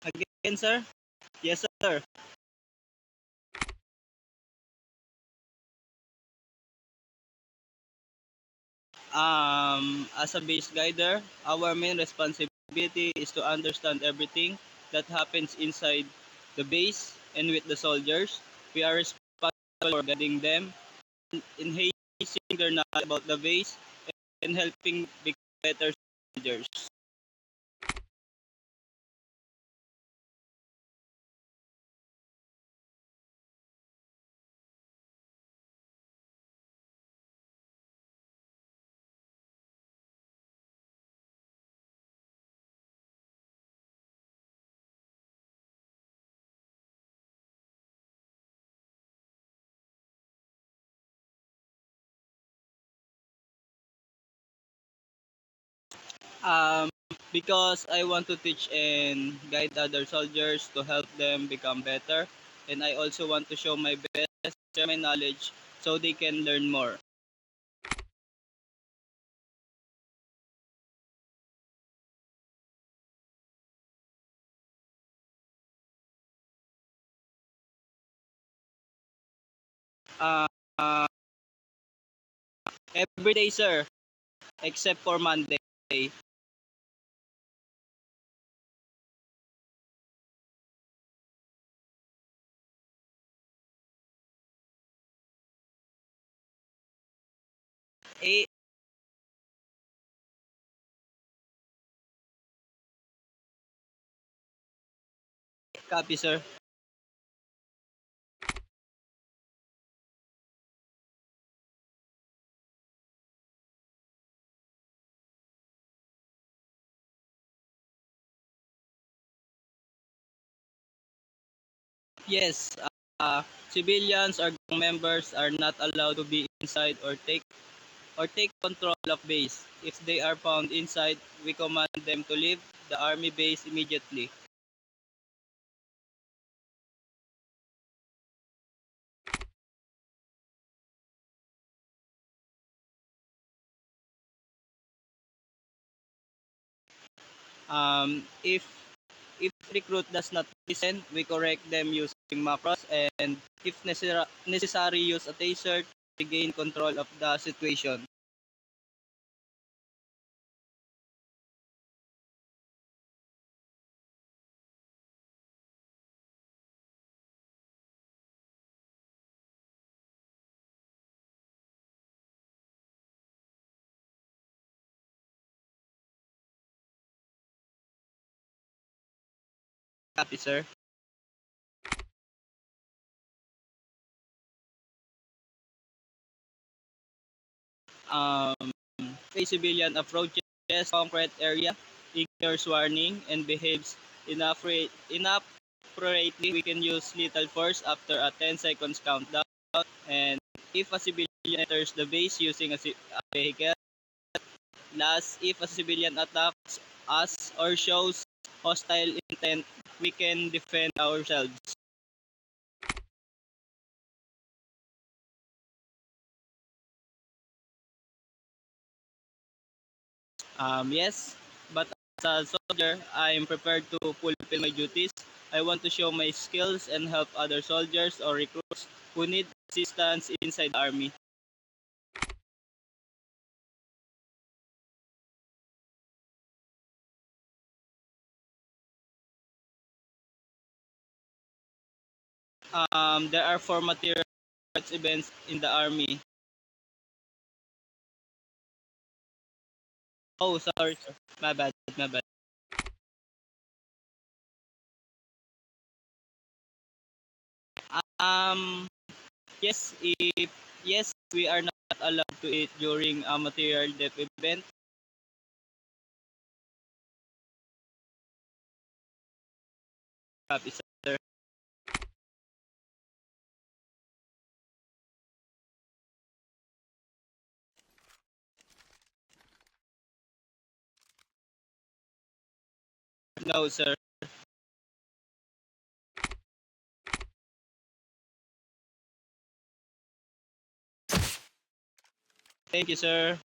Again, sir? Yes, sir. As a base guider, our main responsibility is to understand everything that happens inside the base and with the soldiers. We are responsible for guiding them, enhancing their knowledge about the base, and helping become better soldiers. Um, because I want to teach and guide other soldiers to help them become better, and I also want to show my best, share my knowledge, so they can learn more. Uh, uh, every day, sir, except for Monday. A copy, sir. Yes, civilians or gang members are not allowed to be inside or take control of base. If they are found inside, we command them to leave the army base immediately. If recruit does not listen, we correct them using macros, and if necessary, use a taser to gain control of the situation. Copy, sir. Um, a civilian approaches concrete area, ignores warning, and behaves inappropriately, we can use lethal force after a 10 seconds countdown. And if a civilian enters the base using a vehicle, last, if a civilian attacks us or shows hostile intent, we can defend ourselves. Yes, but as a soldier, I am prepared to fulfill my duties. I want to show my skills and help other soldiers or recruits who need assistance inside the army. There are four material arts events in the army. Oh, sorry, sir. My bad, my bad. Um, yes, if yes, we are not allowed to eat during a material death event. Copy, sir. No, sir. Thank you, sir.